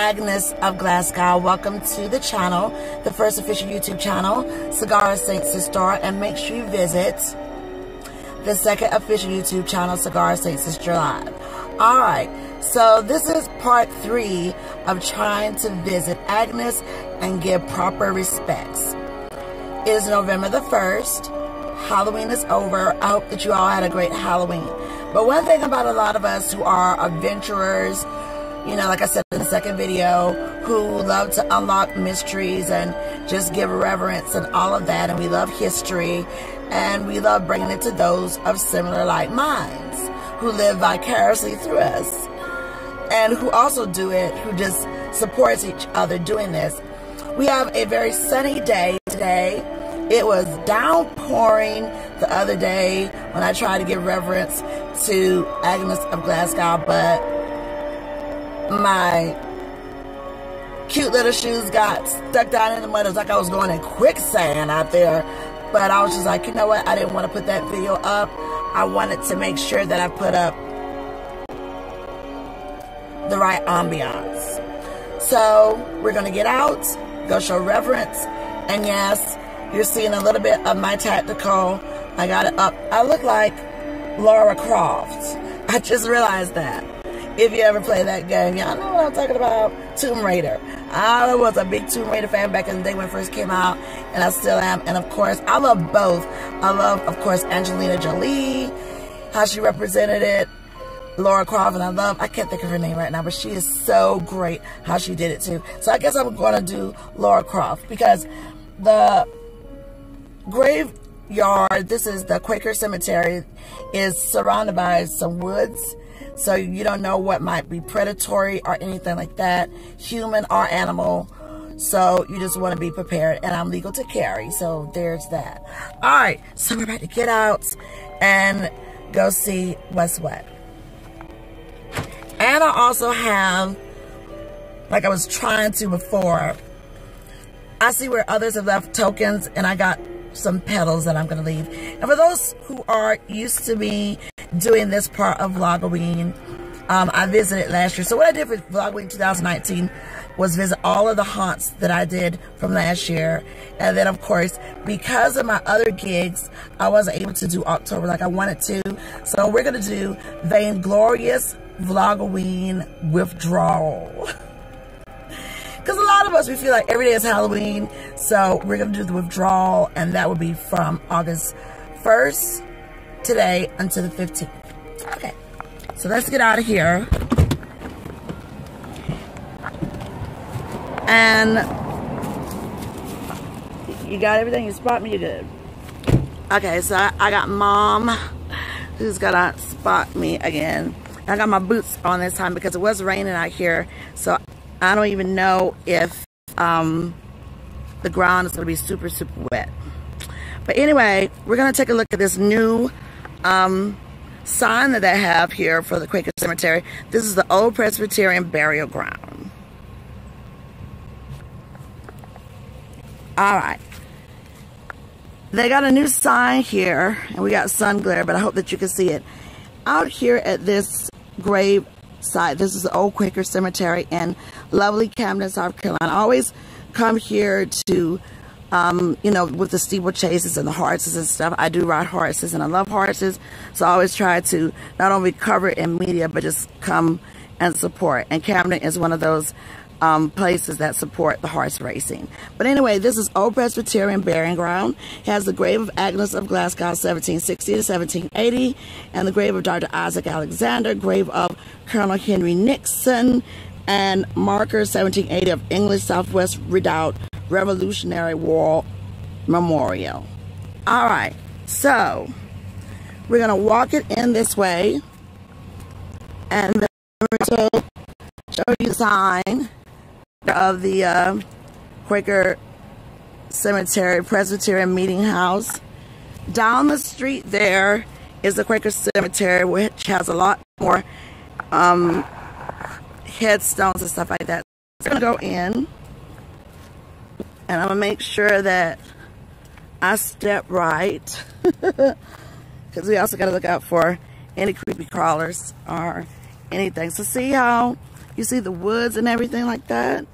Agnes of Glasgow. Welcome to the channel, the first official YouTube channel, Cigar Saint Sister, and make sure you visit the second official YouTube channel, Cigar Saint Sister Live. Alright, so this is part 3 of trying to visit Agnes and give proper respects. It is November the 1st. Halloween is over. I hope that you all had a great Halloween. But one thing about a lot of us who are adventurers, you know, like I said in the second video, who love to unlock mysteries and just give reverence and all of that, and we love history, and we love bringing it to those of similar like minds who live vicariously through us, and who also do it, who just supports each other doing this. We have a very sunny day today. It was downpouring the other day when I tried to give reverence to Agnes of Glasgow, but my cute little shoes got stuck down in the mud. It was like I was going in quicksand out there. But I was just like, you know what? I didn't want to put that video up. I wanted to make sure that I put up the right ambiance. So we're going to get out, go show reverence. And yes, you're seeing a little bit of my tactical. I got it up. I look like LARA CROFT. I just realized that. If you ever play that game, y'all know what I'm talking about. Tomb Raider. I was a big Tomb Raider fan back in the day when it first came out, and I still am. And of course, I love both. I love, of course, Angelina Jolie, how she represented it, Lara Croft, and I can't think of her name right now, but she is so great how she did it too. So I guess I'm going to do Lara Croft, because the graveyard, this is the Quaker Cemetery, is surrounded by some woods. So you don't know what might be predatory or anything like that, human or animal. So you just want to be prepared. And I'm legal to carry, so there's that. Alright, so we're about to get out and go see what's what. And I also have, like I was trying to before, I see where others have left tokens, and I got some petals that I'm going to leave. And for those who are used to me doing this part of Vlogoween, I visited last year. So what I did for Vlogoween 2019 was visit all of the haunts that I did from last year. And then, of course, because of my other gigs, I wasn't able to do October like I wanted to. So we're going to do Vainglorious Vlogoween Withdrawal. Because a lot of us, we feel like every day is Halloween. So we're going to do the withdrawal, and that will be from August 1st, today, until the 15th. Okay, so let's get out of here. And you got everything? You spot me? You're good. Okay, so I got Mom, who's going to spot me again. I got my boots on this time because it was raining out here. So I don't even know if the ground is going to be super, super wet. But anyway, we're going to take a look at this new sign that they have here for the Quaker Cemetery. This is the Old Presbyterian Burial Ground. Alright. They got a new sign here, and we got sun glare, but I hope that you can see it. Out here at this grave site, this is the Old Quaker Cemetery in lovely Camden, South Carolina. I always come here to, you know, with the steeplechases and the horses and stuff. I do ride horses, and I love horses, so I always try to not only cover it in media, but just come and support. And Camden is one of those places that support the horse racing. But anyway, this is Old Presbyterian Burying Ground. It has the grave of Agnes of Glasgow, 1760 to 1780, and the grave of Dr. Isaac Alexander, grave of Colonel Henry Nixon, and marker 1780 of English Southwest Redoubt Revolutionary War Memorial. All right, so we're gonna walk it in this way, and then we're going to show you the sign of the Quaker Cemetery Presbyterian Meeting House. Down the street there is the Quaker Cemetery, which has a lot more headstones and stuff like that. So I'm gonna go in, and I'm gonna make sure that I step right, because we also gotta look out for any creepy crawlers or anything. So see how You see the woods and everything like that?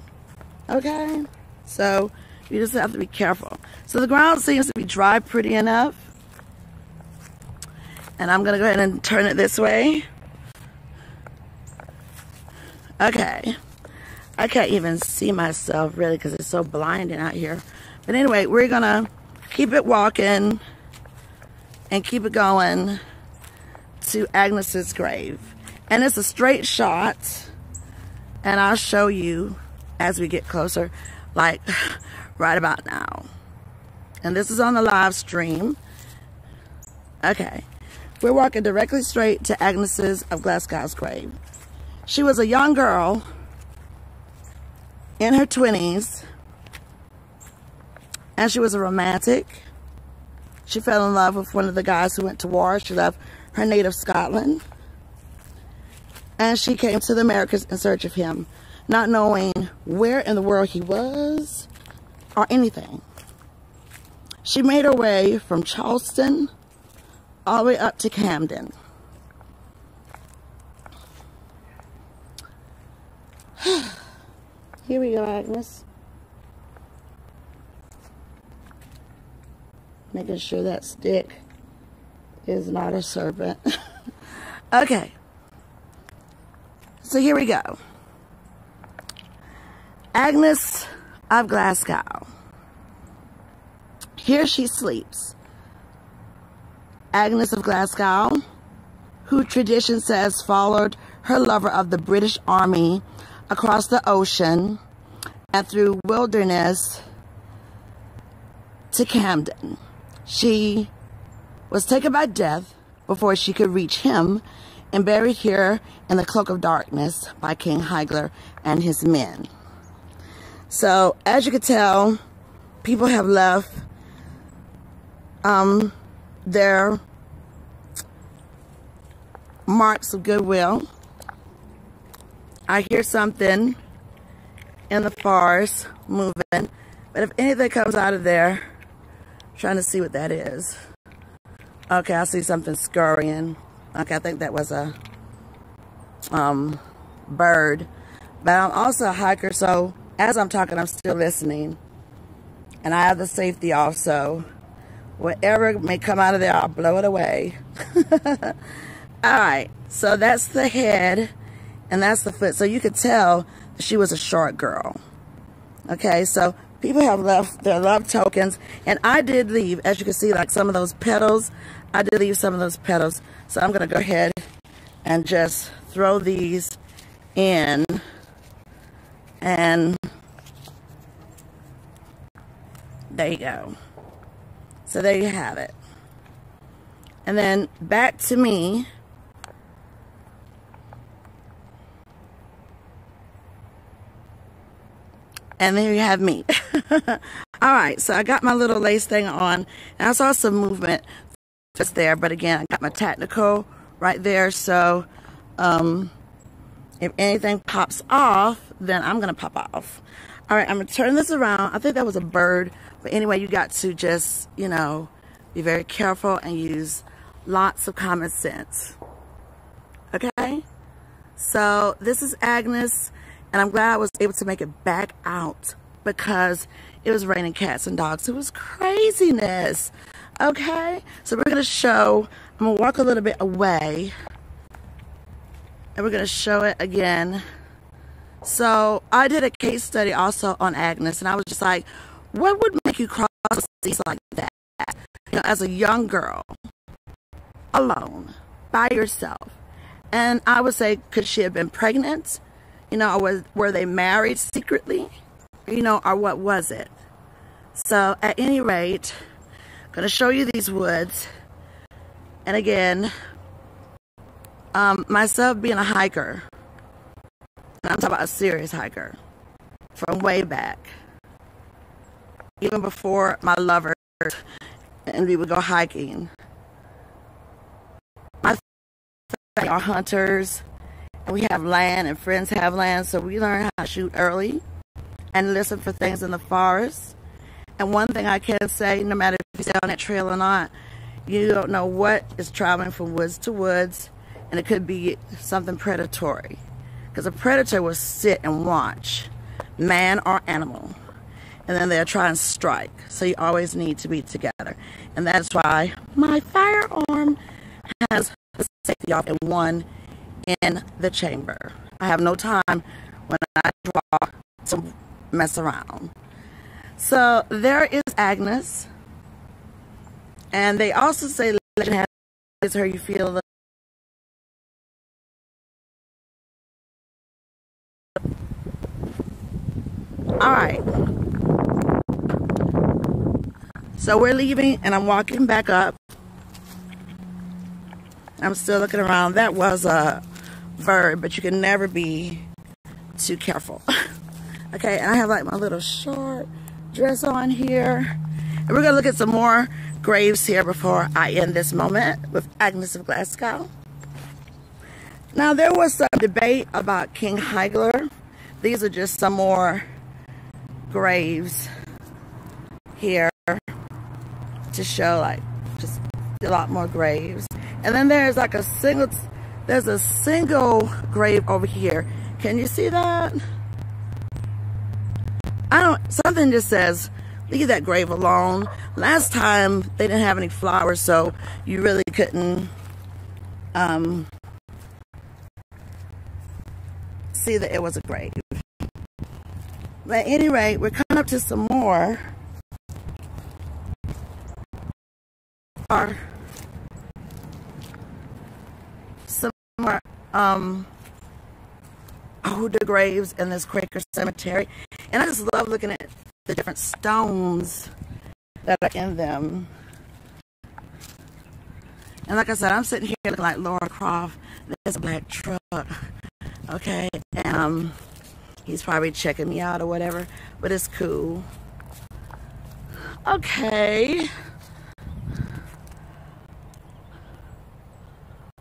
Okay? So, you just have to be careful. So the ground seems to be dry pretty enough. And I'm going to go ahead and turn it this way. Okay. I can't even see myself really because it's so blinding out here. But anyway, we're going to keep it walking and keep it going to Agnes's grave. And it's a straight shot. And I'll show you as we get closer, like right about now. And this is on the live stream. Okay. We're walking directly straight to Agnes of Glasgow's grave. She was a young girl in her 20s, and she was a romantic. She fell in love with one of the guys who went to war. She left her native Scotland, and she came to the Americas in search of him, not knowing where in the world he was or anything. She made her way from Charleston all the way up to Camden. Here we go, Agnes. Making sure that stick is not a serpent. Okay. So here we go. Agnes of Glasgow. Here she sleeps. Agnes of Glasgow, who tradition says followed her lover of the British Army across the ocean and through wilderness to Camden. She was taken by death before she could reach him and buried here in the cloak of darkness by King Ahhhh and his men. So, as you can tell, people have left their marks of goodwill. I hear something in the forest moving, but if anything comes out of there, I'm trying to see what that is. Okay, I see something scurrying. Okay, I think that was a bird. But I'm also a hiker, so as I'm talking, I'm still listening. And I have the safety off, so whatever may come out of there, I'll blow it away. Alright, so that's the head, and that's the foot. So you could tell that she was a short girl. Okay, so people have left their love tokens, and I did leave, as you can see, like some of those petals. I did leave some of those petals. So I'm going to go ahead and just throw these in, and there you go. So there you have it. And then back to me. And there you have me. Alright, so I got my little lace thing on. And I saw some movement just there. But again, I got my tactical right there. So if anything pops off, then I'm going to pop off. Alright, I'm going to turn this around. I think that was a bird. But anyway, you got to just, you know, be very careful and use lots of common sense. Okay? So this is Agnes. And I'm glad I was able to make it back out because it was raining cats and dogs. It was craziness. Okay? So we're going to show, I'm going to walk a little bit away. And we're going to show it again. So I did a case study also on Agnes. And I was just like, what would make you cross the seas like that? You know, as a young girl, alone, by yourself. And I would say, could she have been pregnant? You know, or were they married secretly? You know, or what was it? So, at any rate, I'm going to show you these woods. And again, myself being a hiker, and I'm talking about a serious hiker, from way back, even before my lover, and we would go hiking. My family are hunters. We have land and friends have land, so we learn how to shoot early and listen for things in the forest. And one thing I can say, no matter if you stay on that trail or not, you don't know what is traveling from woods to woods, and it could be something predatory. Because a predator will sit and watch, man or animal, and then they'll try and strike. So you always need to be together. And that is why my firearm has the safety off and one in the chamber. I have no time when I draw to mess around. So there is Agnes. And they also say legend has her you feel the Alright. So we're leaving and I'm walking back up. I'm still looking around. That was a verb, but you can never be too careful. Okay, and I have like my little short dress on here. And we're gonna look at some more graves here before I end this moment with Agnes of Glasgow. Now there was some debate about King Haigler. These are just some more graves here to show like just a lot more graves. And then there's like a single grave over here. Can you see that? Something just says leave that grave alone. Last time they didn't have any flowers, so you really couldn't see that it was a grave. But at any rate, we're coming up to some more. Some more Ahhhh graves in this Quaker cemetery. And I just love looking at the different stones that are in them. And like I said, I'm sitting here looking like LARA CROFT. There's a black truck. Okay, and he's probably checking me out or whatever, but it's cool. Okay.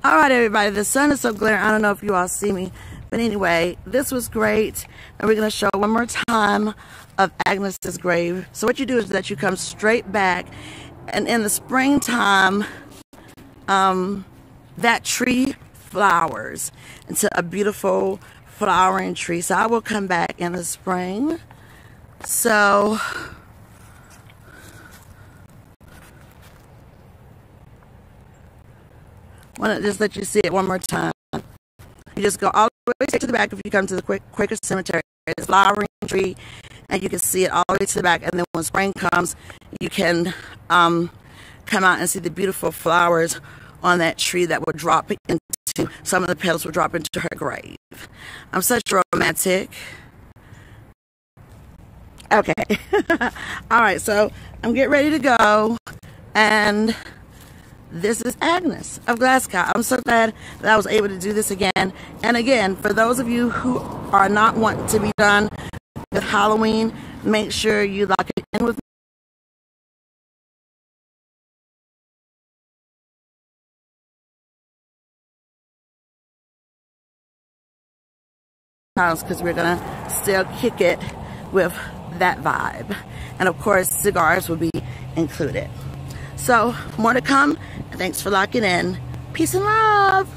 All right, everybody, the sun is so glaring. I don't know if you all see me, but anyway, this was great. And we're going to show one more time of Agnes's grave. So what you do is that you come straight back, and in the springtime, that tree flowers into a beautiful flowering tree. So I will come back in the spring. So I want to just let you see it one more time. You just go all the way to the back if you come to the Quaker cemetery. It's a flowering tree, and you can see it all the way to the back. And then when spring comes, you can come out and see the beautiful flowers on that tree that will drop into, some of the petals will drop into her grave. I'm such a romantic. Okay. All right, so I'm getting ready to go, and this is Agnes of Glasgow. I'm so glad that I was able to do this again. And again, for those of you who are not wanting to be done with Halloween, make sure you lock it in with me. Because we're gonna still kick it with that vibe, and of course cigars will be included. So more to come, and thanks for locking in. Peace and love.